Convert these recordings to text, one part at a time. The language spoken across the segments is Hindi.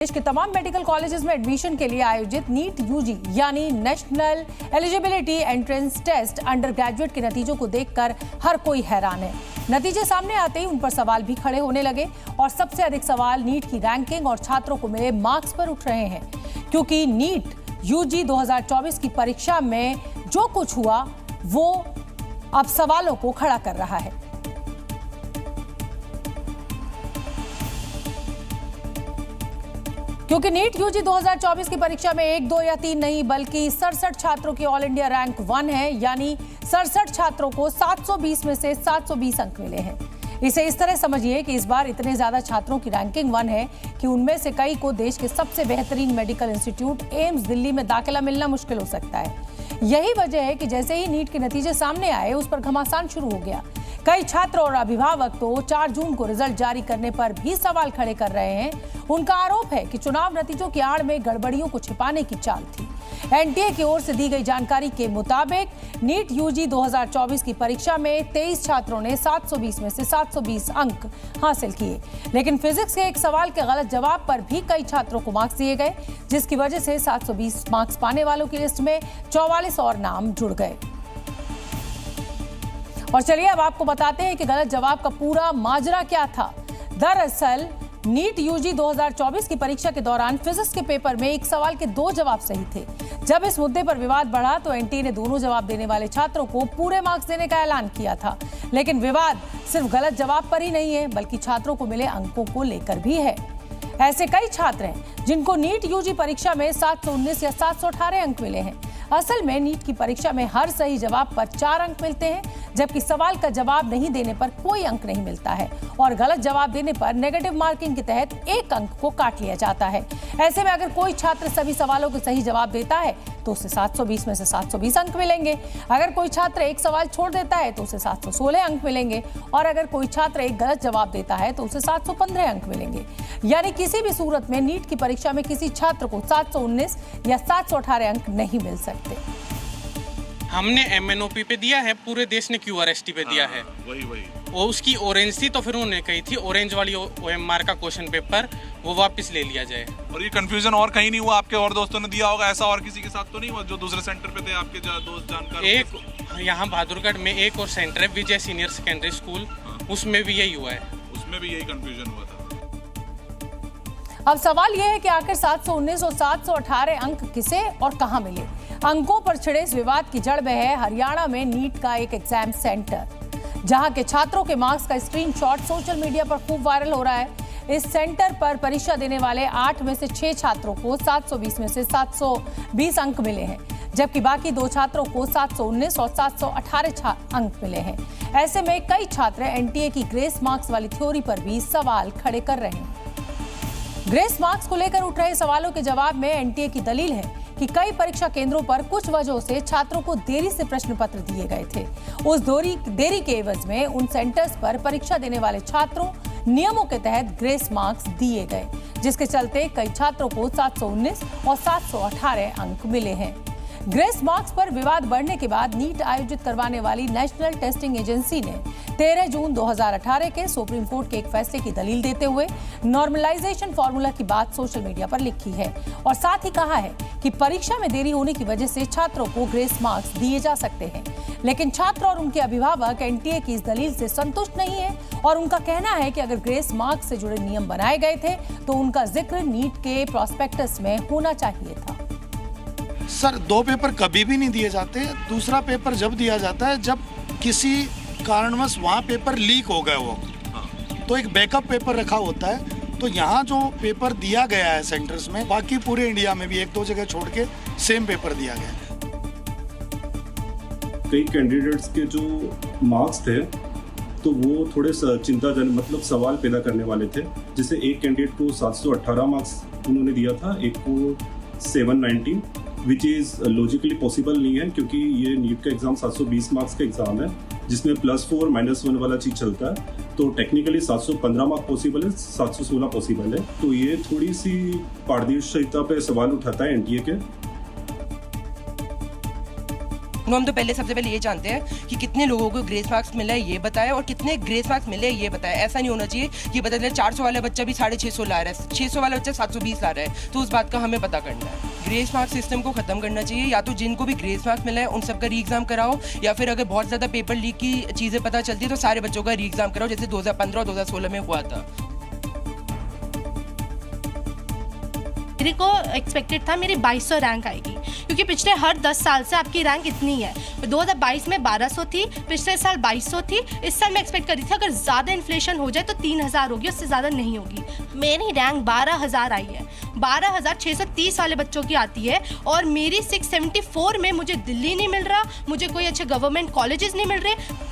देश के तमाम मेडिकल कॉलेजेस में एडमिशन के लिए आयोजित नीट यूजी यानी national eligibility entrance test undergraduate के नतीजों को देखकर हर कोई हैरान है। नतीजे सामने आते ही उन पर सवाल भी खड़े होने लगे और सबसे अधिक सवाल नीट की रैंकिंग और छात्रों को मिले मार्क्स पर उठ रहे हैं, क्योंकि नीट यूजी 2024 की परीक्षा में जो कुछ हुआ वो अब सवालों को खड़ा कर रहा है। क्योंकि नीट यूजी 2024 की परीक्षा में 1, 2 या 3 नहीं बल्कि 67 छात्रों की ऑल इंडिया रैंक 1 है, यानी 67 छात्रों को 720 में से 720 अंक मिले हैं। इसे इस तरह समझिए कि इस बार इतने ज्यादा छात्रों की रैंकिंग 1 है कि उनमें से कई को देश के सबसे बेहतरीन मेडिकल इंस्टीट्यूट एम्स दिल्ली में दाखिला मिलना मुश्किल हो सकता है। यही वजह है कि जैसे ही नीट के नतीजे सामने आए उस पर घमासान शुरू हो गया। कई छात्र और अभिभावक तो 4 जून को रिजल्ट जारी करने पर भी सवाल खड़े कर रहे हैं। उनका आरोप है कि चुनाव नतीजों की आड़ में गड़बड़ियों को छिपाने की चाल थी। एनटीए की ओर से दी गई जानकारी के मुताबिक नीट यूजी 2024 की परीक्षा में 23 छात्रों ने 720 में से 720 अंक हासिल किए, लेकिन फिजिक्स के एक सवाल के गलत जवाब पर भी कई छात्रों को मार्क्स दिए गए, जिसकी वजह से 720 मार्क्स पाने वालों की लिस्ट में 44 और नाम जुड़ गए। और चलिए अब आपको बताते हैं कि गलत जवाब का पूरा माजरा क्या था। दरअसल नीट यूजी 2024 की परीक्षा के दौरान फिजिक्स के पेपर में एक सवाल के 2 जवाब सही थे। जब इस मुद्दे पर विवाद बढ़ा तो एनटीए ने दोनों जवाब देने वाले छात्रों को पूरे मार्क्स देने का ऐलान किया था। लेकिन विवाद सिर्फ गलत जवाब पर ही नहीं है, बल्कि छात्रों को मिले अंकों को लेकर भी है। ऐसे कई छात्र हैं जिनको नीट यूजी परीक्षा में 719 या 718 अंक मिले हैं। असल में नीट की परीक्षा में हर सही जवाब पर 4 अंक मिलते हैं, जबकि सवाल का जवाब नहीं देने पर कोई अंक नहीं मिलता है और गलत जवाब देने पर नेगेटिव मार्किंग के तहत 1 अंक को काट लिया जाता है। ऐसे में अगर कोई छात्र सभी सवालों के सही जवाब देता है तो उसे 720 में से 720 अंक मिलेंगे। अगर कोई छात्र एक सवाल छोड़ देता है तो उसे 716 अंक मिलेंगे और अगर कोई छात्र एक गलत जवाब देता है तो उसे 715 अंक मिलेंगे। यानी किसी भी सूरत में नीट की परीक्षा में किसी छात्र को 719 या 718 अंक नहीं मिल सकते। हमने एमएनओपी पे दिया है, पूरे देश ने क्यूआरएसटी पे दिया है। वही वो उसकी ऑरेंज थी, तो फिर उन्होंने कही थी ऑरेंज वाली ओएमआर का क्वेश्चन पेपर वो वापस ले लिया जाए। और ये कंफ्यूजन और कहीं नहीं हुआ? आपके और दोस्तों ने दिया होगा, ऐसा और किसी के साथ तो नहीं हुआ जो दूसरे सेंटर पे थे आपके दोस्त जानकार? एक यहाँ बहादुरगढ़ में एक और सेंटर है विजय सीनियर सेकेंडरी स्कूल, उसमें भी यही हुआ है। उसमें भी यही कंफ्यूजन हुआ था। अब सवाल यह है कि आखिर 719 और 718 अंक किसे और कहां मिले। अंकों पर छिड़े इस विवाद की जड़ में है हरियाणा में नीट का एक एग्जाम सेंटर, जहां के छात्रों के मार्क्स का स्क्रीनशॉट सोशल मीडिया पर खूब वायरल हो रहा है। इस सेंटर पर परीक्षा देने वाले 8 में से 6 छात्रों को 720 में से 720 अंक मिले हैं, जबकि बाकी 2 छात्रों को 719 और 718 अंक मिले हैं। ऐसे में कई छात्र एनटीए की ग्रेस मार्क्स वाली थ्योरी पर भी सवाल खड़े कर रहे हैं। ग्रेस मार्क्स को लेकर उठ रहे सवालों के जवाब में एनटीए की दलील है कि कई परीक्षा केंद्रों पर कुछ वजहों से छात्रों को देरी से प्रश्न पत्र दिए गए थे। उस देरी के एवज में उन सेंटर्स पर परीक्षा देने वाले छात्रों नियमों के तहत ग्रेस मार्क्स दिए गए, जिसके चलते कई छात्रों को 719 और 718 अंक मिले हैं। ग्रेस मार्क्स पर विवाद बढ़ने के बाद नीट आयोजित करवाने वाली नेशनल टेस्टिंग एजेंसी ने 13 जून 2018 के सुप्रीम कोर्ट के एक फैसले की दलील देते हुए नॉर्मलाइजेशन फॉर्मूला की बात सोशल मीडिया पर लिखी है और साथ ही कहा है कि परीक्षा में देरी होने की वजह से छात्रों को ग्रेस मार्क्स दिए जा सकते हैं। लेकिन छात्र और उनके अभिभावक एनटीए की इस दलील से संतुष्ट नहीं है और उनका कहना है कि अगर ग्रेस मार्क्स से जुड़े नियम बनाए गए थे तो उनका जिक्र नीट के प्रोस्पेक्टस में होना चाहिए था। सर, 2 पेपर कभी भी नहीं दिए जाते। दूसरा पेपर जब दिया जाता है जब किसी कारणवश वहाँ पेपर लीक हो गए हो, तो एक बैकअप पेपर रखा होता है। तो यहाँ जो पेपर दिया गया है सेंटर्स में, बाकी पूरे इंडिया में भी 1-2 जगह छोड़ के सेम पेपर दिया गया है। कई कैंडिडेट्स के जो मार्क्स थे तो वो थोड़े चिंताजनक, मतलब सवाल पैदा करने वाले थे। जैसे एक कैंडिडेट को 718 मार्क्स उन्होंने दिया था, एक को 719, विच इज़ लॉजिकली पॉसिबल नहीं है, क्योंकि ये नीट का एग्ज़ाम 720 मार्क्स का एग्ज़ाम है जिसमें +4 -1 वाला चीज़ चलता है। तो टेक्निकली 715 मार्क्स पॉसिबल है, 716 पॉसिबल है। तो ये थोड़ी सी पारदर्शिता पे सवाल उठाता है एनटीए के। नो, हम तो सबसे पहले ये जानते हैं कि कितने लोगों को ग्रेस मार्क्स मिला है ये बताएं, और कितने ग्रेस मार्क्स मिले हैं ये बताएं। ऐसा नहीं होना चाहिए कि पता चले 400 वाला बच्चा भी 650 ला रहा है, 600 वाला बच्चा 720 ला रहा है, तो उस बात का हमें पता करना है। ग्रेस मार्क्स सिस्टम को खत्म करना चाहिए, या तो जिनको भी ग्रेस मार्क्स मिला है उन सबका री एग्जाम कराओ, या फिर अगर बहुत ज़्यादा पेपर लीक की चीज़ें पता चलती है तो सारे बच्चों का री एग्जाम कराओ, जैसे 2015 और 2016 में हुआ था। मेरे को एक्सपेक्टेड था मेरी 2200 रैंक आएगी, क्योंकि पिछले हर 10 साल से आपकी रैंक इतनी है। 2022 में 1200 थी, पिछले साल 2200 थी, इस साल मैं एक्सपेक्ट कर रही थी अगर ज़्यादा इन्फ्लेशन हो जाए तो 3000 होगी, उससे ज़्यादा नहीं होगी। मेरी रैंक 12000 आई है, 12630 वाले बच्चों की आती है, और मेरी 674 में मुझे दिल्ली नहीं मिल रहा, मुझे कोई अच्छे गवर्नमेंट कॉलेजेस नहीं मिल रहे।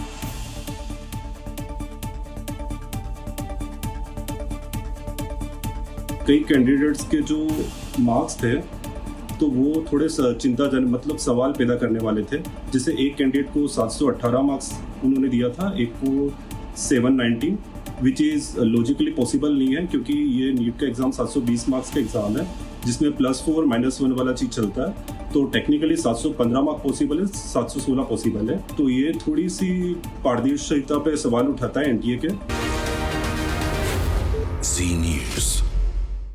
कई कैंडिडेट्स के जो मार्क्स थे तो वो थोड़े चिंताजनक मतलब सवाल पैदा करने वाले थे। जैसे एक कैंडिडेट को 718 मार्क्स उन्होंने दिया था, एक को 719, विच इज़ लॉजिकली पॉसिबल नहीं है, क्योंकि ये नीट का एग्ज़ाम 720 मार्क्स का एग्ज़ाम है जिसमें +4 -1 वाला चीज़ चलता है। तो टेक्निकली 715 मार्क्स पॉसिबल है, 716 पॉसिबल है। तो ये थोड़ी सी पारदर्शिता पे सवाल उठाता है एनटीए के। जी न्यूज़।